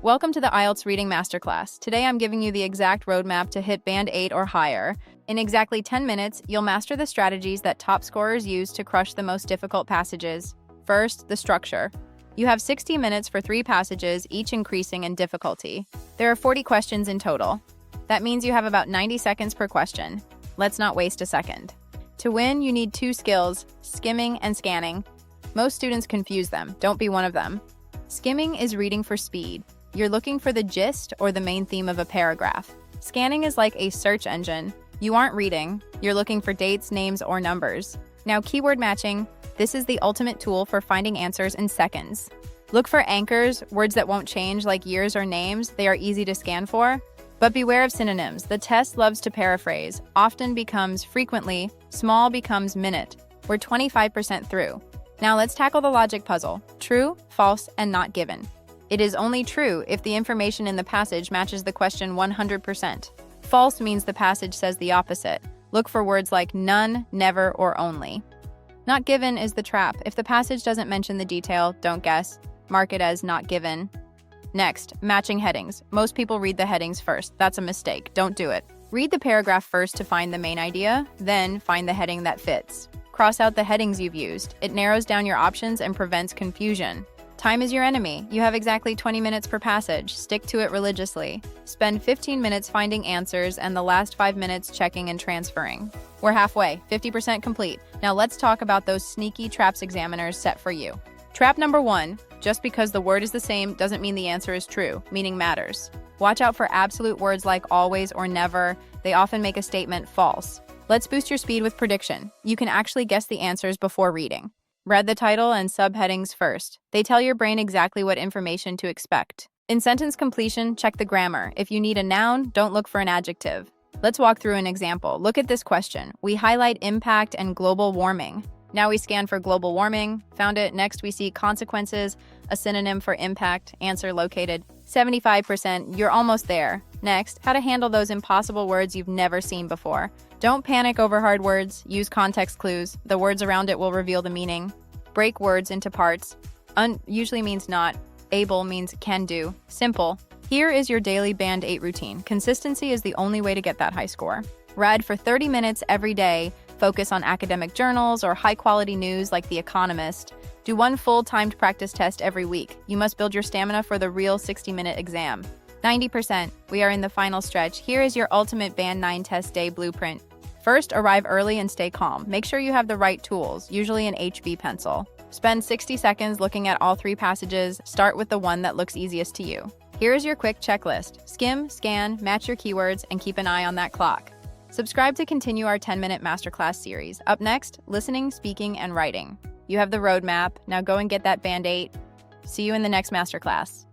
Welcome to the IELTS Reading Masterclass. Today I'm giving you the exact roadmap to hit Band 8 or higher. In exactly 10 minutes, you'll master the strategies that top scorers use to crush the most difficult passages. First, the structure. You have 60 minutes for 3 passages, each increasing in difficulty. There are 40 questions in total. That means you have about 90 seconds per question. Let's not waste a second. To win, you need 2 skills, skimming and scanning. Most students confuse them. Don't be one of them. Skimming is reading for speed. You're looking for the gist or the main theme of a paragraph. Scanning is like a search engine. You aren't reading. You're looking for dates, names, or numbers. Now, keyword matching. This is the ultimate tool for finding answers in seconds. Look for anchors, words that won't change like years or names. They are easy to scan for. But beware of synonyms. The test loves to paraphrase. Often becomes frequently, small becomes minute. We're 25% through. Now let's tackle the logic puzzle. True, false, and not given. It is only true if the information in the passage matches the question 100%. False means the passage says the opposite. Look for words like none, never, or only. Not given is the trap. If the passage doesn't mention the detail, don't guess. Mark it as not given. Next, matching headings. Most people read the headings first. That's a mistake. Don't do it. Read the paragraph first to find the main idea, then find the heading that fits. Cross out the headings you've used. It narrows down your options and prevents confusion. Time is your enemy. You have exactly 20 minutes per passage. Stick to it religiously. Spend 15 minutes finding answers and the last 5 minutes checking and transferring. We're halfway, 50% complete. Now let's talk about those sneaky traps examiners set for you. Trap number 1, just because the word is the same doesn't mean the answer is true. Meaning matters. Watch out for absolute words like always or never. They often make a statement false. Let's boost your speed with prediction. You can actually guess the answers before reading. Read the title and subheadings first. They tell your brain exactly what information to expect. In sentence completion, check the grammar. If you need a noun, don't look for an adjective. Let's walk through an example. Look at this question. We highlight impact and global warming. Now we scan for global warming. Found it. Next we see consequences, a synonym for impact. Answer located. 75%. You're almost there. Next, how to handle those impossible words you've never seen before. Don't panic over hard words. Use context clues. The words around it will reveal the meaning. Break words into parts. Usually means not. Able means can do. Simple. Here is your daily Band 8 routine. Consistency is the only way to get that high score. Read for 30 minutes every day. Focus on academic journals or high-quality news like The Economist. Do 1 full timed practice test every week. You must build your stamina for the real 60-minute exam. 90%. We are in the final stretch. Here is your ultimate Band 9 test day blueprint. First, arrive early and stay calm. Make sure you have the right tools, usually an HB pencil. Spend 60 seconds looking at all 3 passages. Start with the one that looks easiest to you. Here is your quick checklist. Skim, scan, match your keywords, and keep an eye on that clock. Subscribe to continue our 10-minute masterclass series. Up next, listening, speaking, and writing. You have the roadmap. Now go and get that Band 8. See you in the next masterclass.